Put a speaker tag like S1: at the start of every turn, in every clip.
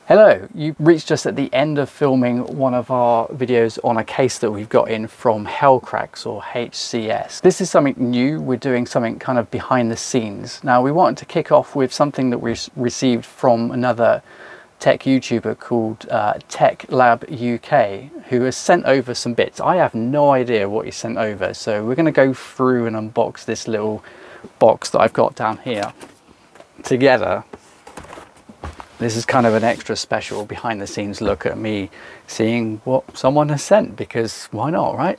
S1: Hello, you've reached us at the end of filming one of our videos on a case that we've got in from Hellcracks or HCS. This is something new. We're doing something kind of behind the scenes. Now we wanted to kick off with something that we received from another tech YouTuber called TechLabUK, who has sent over some bits. I have no idea what he sent over, so we're going to go through and unbox this little box that I've got down here together. This is kind of an extra special behind the scenes look at me seeing what someone has sent, because why not, right?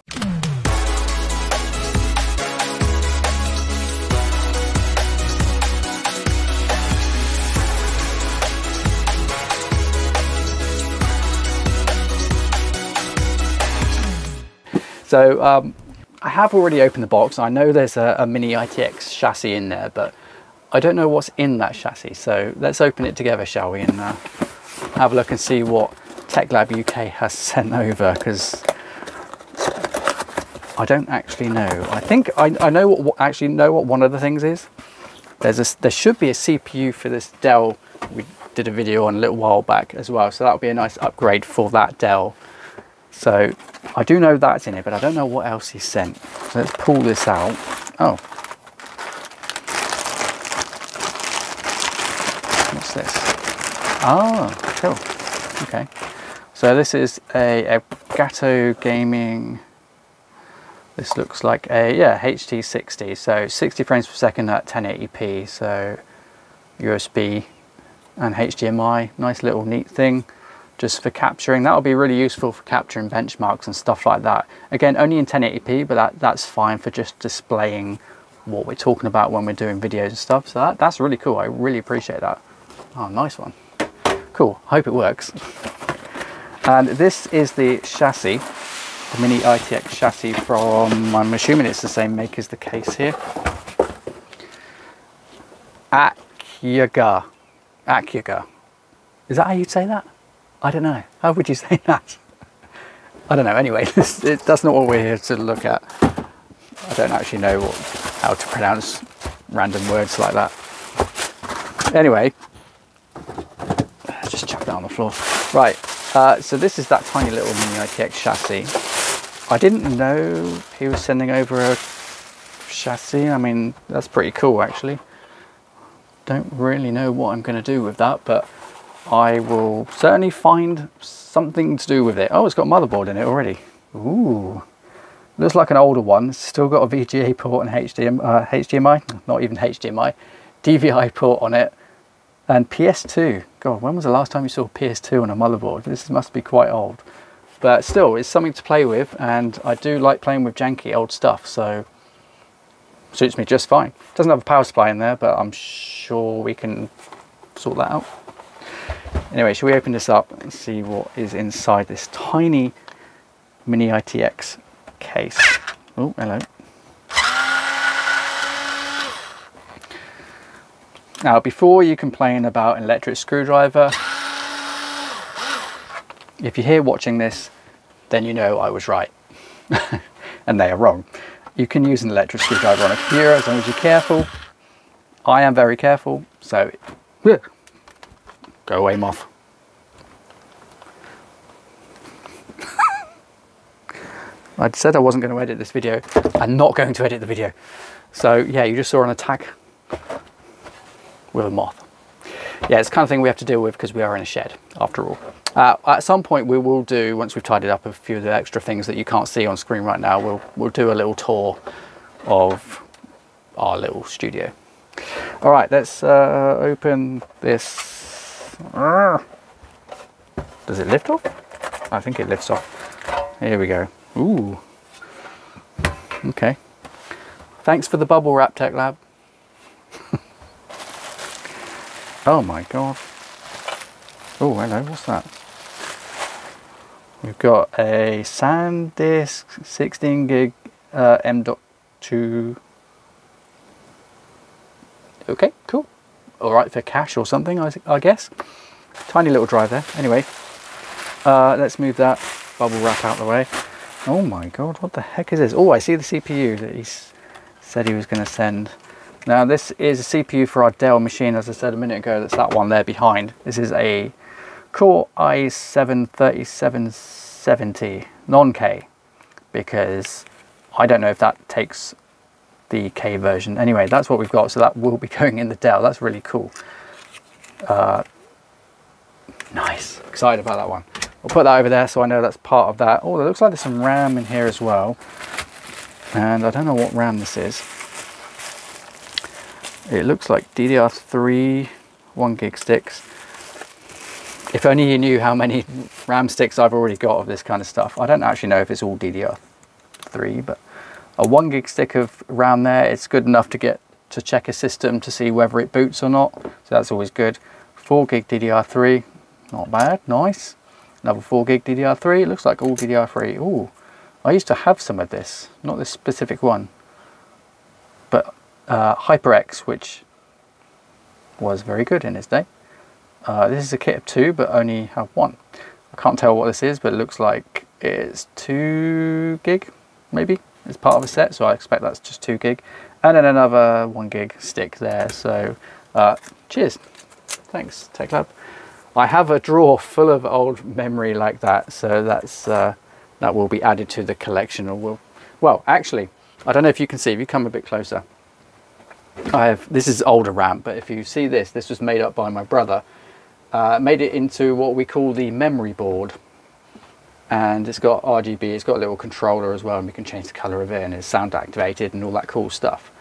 S1: So I have already opened the box. I know there's a Mini ITX chassis in there, but I don't know what's in that chassis. So let's open it together, shall we, and have a look and see what TechLabUK has sent over, because I don't actually know. I think I know what one of the things is. There should be a CPU for this Dell we did a video on a little while back as well, so that would be a nice upgrade for that Dell. So I do know that's in it, but I don't know what else he sent. So let's pull this out. Oh, what's this? Oh, cool. Okay. So this is a Elgato Gaming. This looks like a, yeah, HT60. So 60 frames per second at 1080p. So USB and HDMI. Nice little neat thing. Just for capturing. That'll be really useful for capturing benchmarks and stuff like that. Again, only in 1080p, but that's fine for just displaying what we're talking about when we're doing videos and stuff. So that's really cool. I really appreciate that. Oh, nice one. Cool. Hope it works. And this is the chassis, the Mini ITX chassis from, I'm assuming it's the same make as the case here. ACUGA. Is that how you'd say that? I don't know. How would you say that? I don't know. Anyway, that's not what we're here to look at. I don't actually know how to pronounce random words like that. Anyway, let's just chuck that on the floor. Right. So this is that tiny little Mini ITX chassis. I didn't know he was sending over a chassis. I mean, that's pretty cool, actually. Don't really know what I'm going to do with that, but I will certainly find something to do with it. Oh, it's got a motherboard in it already. Ooh, looks like an older one. It's still got a VGA port and HDMI, not even HDMI, DVI port on it, and PS2. God, when was the last time you saw PS2 on a motherboard? This must be quite old. But still, it's something to play with, and I do like playing with janky old stuff, so suits me just fine. Doesn't have a power supply in there, but I'm sure we can sort that out. Anyway, shall we open this up and see what is inside this tiny Mini ITX case? Oh, hello. Now, before you complain about an electric screwdriver, if you're here watching this, then you know I was right. And they are wrong. You can use an electric screwdriver on a computer as long as you're careful. I am very careful, so go away, moth. I said I wasn't going to edit this video. I'm not going to edit the video. So yeah, you just saw an attack with a moth. Yeah, it's the kind of thing we have to deal with because we are in a shed, after all. At some point we will do, once we've tidied up a few of the extra things that you can't see on screen right now, we'll do a little tour of our little studio. All right, let's open this. Does it lift off? I think it lifts off. Here we go. Ooh. Okay. Thanks for the bubble wrap, TechLab. Oh my god. Oh, hello. What's that? We've got a SanDisk 16 gig M.2. Okay, cool. All right for cache or something, I guess. Tiny little drive there. Anyway, let's move that bubble wrap out of the way. Oh my god, what the heck is this? Oh, I see the CPU that he said he was going to send. Now this is a CPU for our Dell machine, as I said a minute ago. That's that one there behind. This is a Core i7 3770 non-K, because I don't know if that takes the K version. Anyway, that's what we've got, so that will be going in the Dell. That's really cool. Nice, excited about that one. We'll put that over there so I know that's part of that. Oh, it looks like there's some RAM in here as well, and I don't know what RAM this is. It looks like DDR3 1 gig sticks. If only you knew how many RAM sticks I've already got of this kind of stuff. I don't actually know if it's all DDR3, but a 1 gig stick of RAM there, it's good enough to get to check a system to see whether it boots or not. So that's always good. 4 gig DDR3, not bad, nice. Another 4 gig DDR3, it looks like all DDR3. Ooh, I used to have some of this, not this specific one, but HyperX, which was very good in its day. This is a kit of 2, but only have 1. I can't tell what this is, but it looks like it's 2 gig, maybe. It's part of a set, so I expect that's just 2 gig. And then another 1 gig stick there. So cheers. Thanks, TechLab. I have a drawer full of old memory like that, so that's that will be added to the collection. Or well, actually, I don't know if you can see. If you come a bit closer, this is older RAM, but if you see this was made up by my brother. Made it into what we call the memory board, and it's got RGB, it's got a little controller as well, and we can change the color of it, and it's sound activated and all that cool stuff.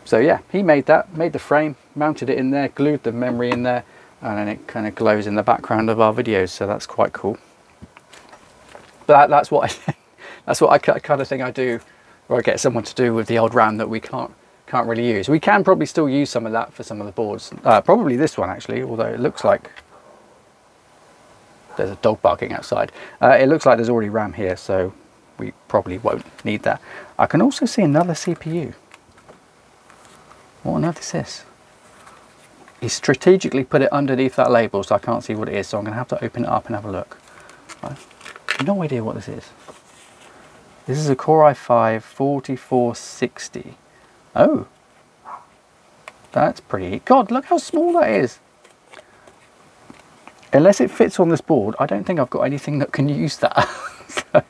S1: So yeah, he made that, made the frame, mounted it in there, glued the memory in there, and then it kind of glows in the background of our videos, so that's quite cool. But that's what I kind of thing I do, or I get someone to do with the old RAM that we can't really use. We can probably still use some of that for some of the boards. Probably this one actually, although it looks like there's a dog barking outside. It looks like there's already RAM here, so we probably won't need that. I can also see another CPU. What on earth is this? He strategically put it underneath that label, so I can't see what it is, so I'm going to have to open it up and have a look. I have no idea what this is. This is a Core i5 4460. Oh, that's pretty. God, look how small that is. Unless it fits on this board, I don't think I've got anything that can use that. So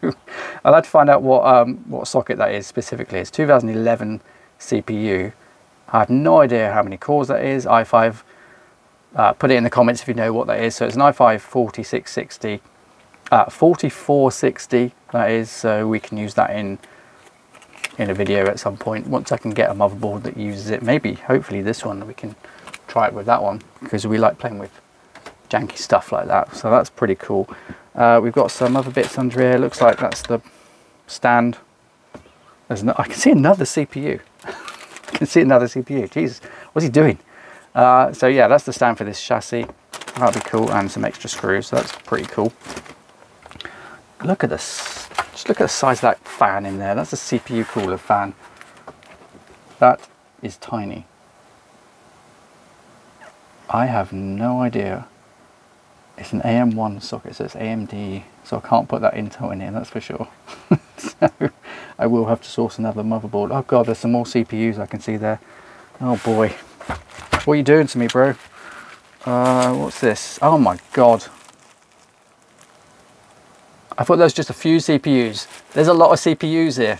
S1: I'll have to find out what socket that is specifically. It's 2011 CPU. I have no idea how many cores that is. i5. Put it in the comments if you know what that is. So it's an i5 4460. That is, so we can use that in a video at some point once I can get a motherboard that uses it. Maybe hopefully this one, we can try it with that one, because we like playing with janky stuff like that, so that's pretty cool. We've got some other bits under here. Looks like that's the stand. I can see another CPU. I can see another CPU. Jesus, what's he doing? So yeah, that's the stand for this chassis. That'll be cool, and some extra screws, so that's pretty cool. Look at this. Just look at the size of that fan in there. That's a CPU cooler fan. That is tiny. I have no idea. It's an AM1 socket, so it's AMD, so I can't put that Intel in here, that's for sure. So I will have to source another motherboard. Oh god, there's some more CPUs I can see there. Oh boy. What are you doing to me, bro? What's this? Oh my god. I thought there was just a few CPUs. There's a lot of CPUs here.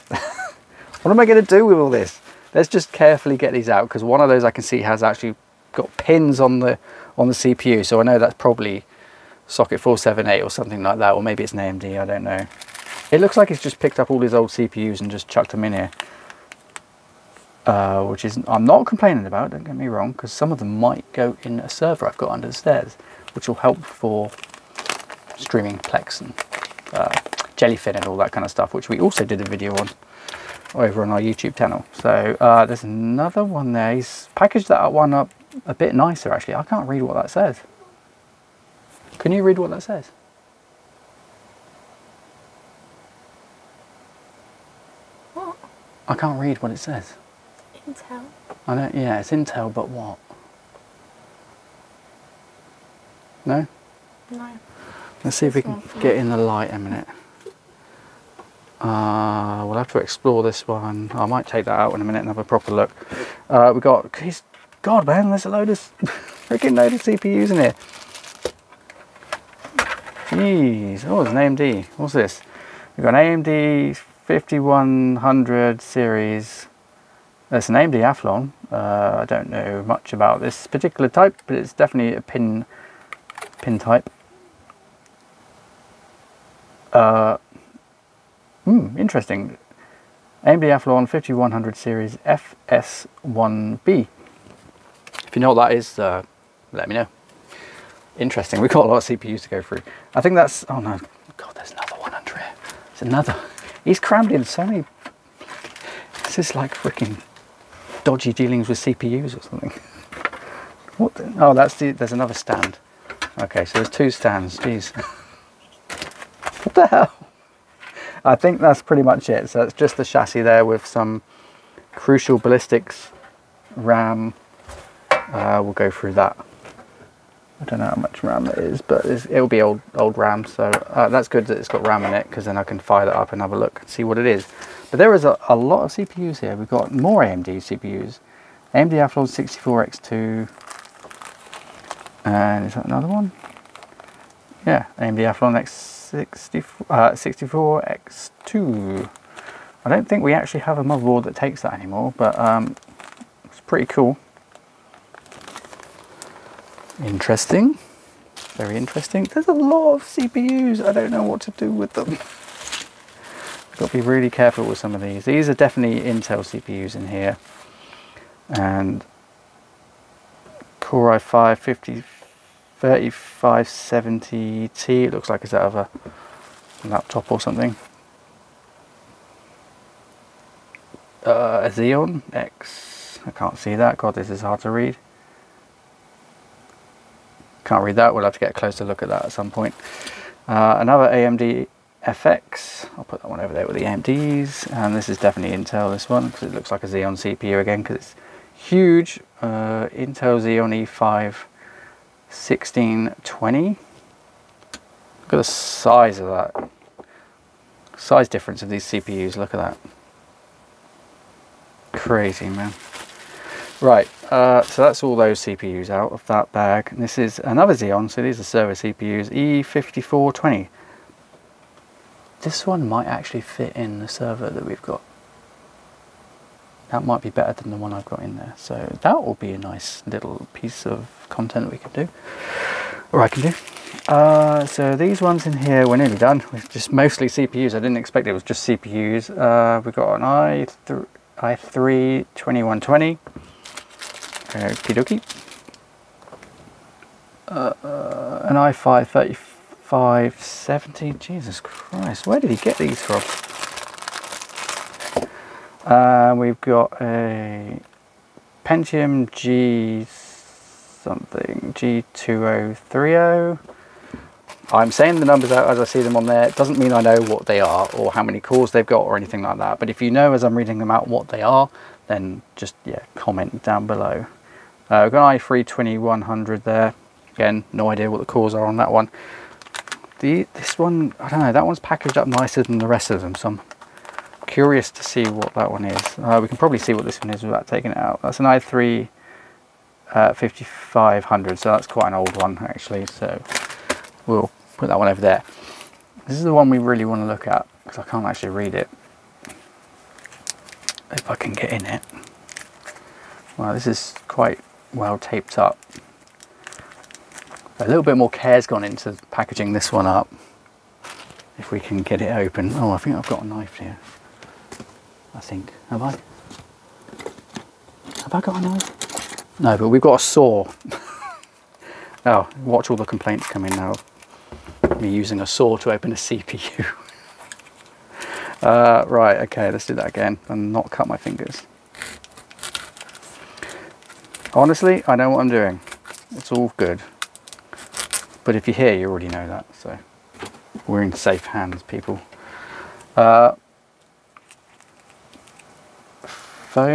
S1: What am I going to do with all this? Let's just carefully get these out, because one of those I can see has actually got pins on the CPU, so I know that's probably socket 478 or something like that, or maybe it's an AMD, I don't know. It looks like it's just picked up all these old CPUs and just chucked them in here, which is, I'm not complaining about, don't get me wrong, because some of them might go in a server I've got under the stairs, which will help for streaming Plex and Jellyfin and all that kind of stuff, which we also did a video on over on our YouTube channel. So there's another one there. He's packaged that one up a bit nicer actually. I can't read what that says. Can you read what that says?
S2: What?
S1: I can't read what it says.
S2: Intel.
S1: I know, yeah, it's Intel, but what? No?
S2: No.
S1: Let's see if we can get in the light a minute. We'll have to explore this one. I might take that out in a minute and have a proper look. We've got, God man, there's a load of freaking load of CPUs in here. Jeez. Oh, there's an AMD. What's this? We've got an AMD 5100 series. There's an AMD Athlon. I don't know much about this particular type, but it's definitely a pin type. Interesting. AMD Athlon 5100 series FS1B. If you know what that is, let me know. Interesting. We've got a lot of CPUs to go through. I think that's... Oh no. God, there's another one under here. There's another. He's crammed in so many... This is like freaking dodgy dealings with CPUs or something. What the... Oh, that's the... There's another stand. Okay, so there's two stands. Jeez. What the hell? I think that's pretty much it. So it's just the chassis there with some Crucial Ballistics RAM. We'll go through that. I don't know how much RAM it is, but it'll be old RAM. So that's good that it's got RAM in it, because then I can fire that up and have a look and see what it is. But there is a lot of CPUs here. We've got more AMD CPUs. AMD Athlon 64X2. And is that another one? Yeah, AMD Athlon X64X2. I don't think we actually have a motherboard that takes that anymore, but it's pretty cool. Interesting. Very interesting. There's a lot of CPUs. I don't know what to do with them. I've got to be really careful with some of these. These are definitely Intel CPUs in here. And Core i5 3570T. It looks like it's out of a laptop or something. A Xeon X. I can't see that. God, this is hard to read. Can't read that. We'll have to get a closer look at that at some point. Another AMD FX. I'll put that one over there with the AMDs. And this is definitely Intel, this one, because it looks like a Xeon CPU again, because it's huge. Intel Xeon E5 1620. Look at the size of that. Size difference of these CPUs. Look at that. Crazy, man. Right, so that's all those CPUs out of that bag. And this is another Xeon, so these are server CPUs, E5420. This one might actually fit in the server that we've got. That might be better than the one I've got in there. So that will be a nice little piece of content we can do, or I can do. So these ones in here, we're nearly done. We're just mostly CPUs. I didn't expect it was just CPUs. We've got an i3 2120. Okie dokie. An i5 3570. Jesus Christ, where did he get these from? We've got a Pentium G something, G2030. I'm saying the numbers out as I see them on there. It doesn't mean I know what they are or how many cores they've got or anything like that. But if you know as I'm reading them out what they are, then just, yeah, comment down below. We've got an i3 2100 there. Again, no idea what the cores are on that one. This one, I don't know, that one's packaged up nicer than the rest of them, so I'm curious to see what that one is. We can probably see what this one is without taking it out. That's an i3 5500, so that's quite an old one actually, so we'll put that one over there. This is the one we really want to look at, because I can't actually read it. If I can get in it. Wow, this is quite well taped up. A little bit more care's gone into packaging this one up. If we can get it open. Oh, I think I've got a knife here. I think. Have I? Have I got a knife? No, but we've got a saw. Oh, watch all the complaints come in now. Me using a saw to open a CPU. Right, okay, let's do that again and not cut my fingers. Honestly, I know what I'm doing. It's all good. But if you're here, you already know that, so we're in safe hands, people. Foam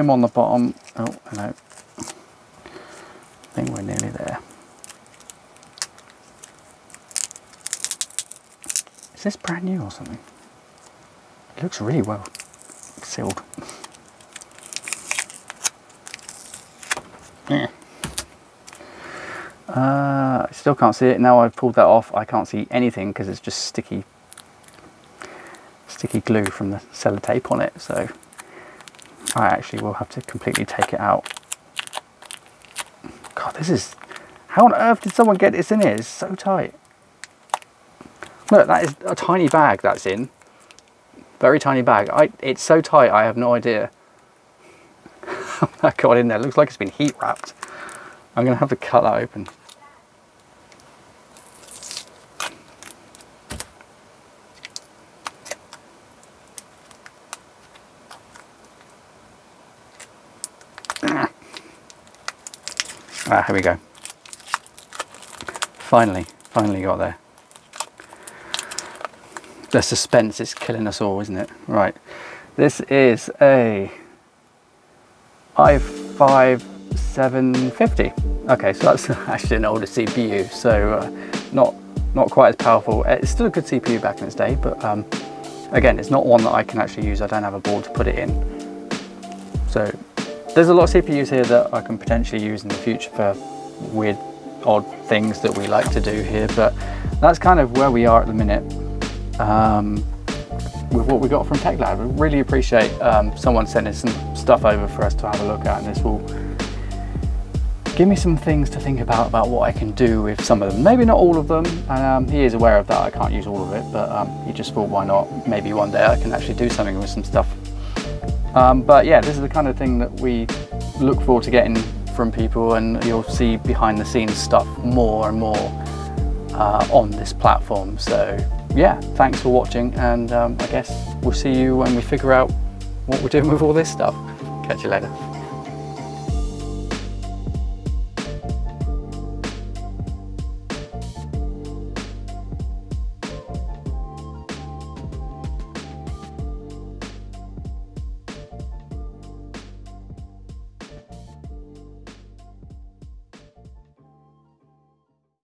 S1: on the bottom. Oh, no. I think we're nearly there. Is this brand new or something? It looks really well sealed. Yeah. It's still can't see it. Now I've pulled that off, I can't see anything because it's just sticky glue from the sellotape on it. So I actually will have to completely take it out. God, this is... How on earth did someone get this in here? It's so tight. Look, that is a tiny bag that's in. Very tiny bag. It's so tight, I have no idea how that got in there. It looks like it's been heat wrapped. I'm going to have to cut that open. Ah, here we go. Finally got there. The suspense is killing us all, isn't it? Right, this is a i5 750. Okay, so that's actually an older CPU, so not quite as powerful. It's still a good CPU back in its day, but again, it's not one that I can actually use. I don't have a board to put it in. So there's a lot of CPUs here that I can potentially use in the future for weird, odd things that we like to do here, but that's kind of where we are at the minute with what we got from TechLab. I really appreciate someone sending some stuff over for us to have a look at, and this will give me some things to think about what I can do with some of them. Maybe not all of them, and he is aware of that. I can't use all of it, but he just thought, why not? Maybe one day I can actually do something with some stuff. But yeah, this is the kind of thing that we look forward to getting from people, and you'll see behind the scenes stuff more and more on this platform. So yeah, thanks for watching, and I guess we'll see you when we figure out what we're doing with all this stuff. Catch you later.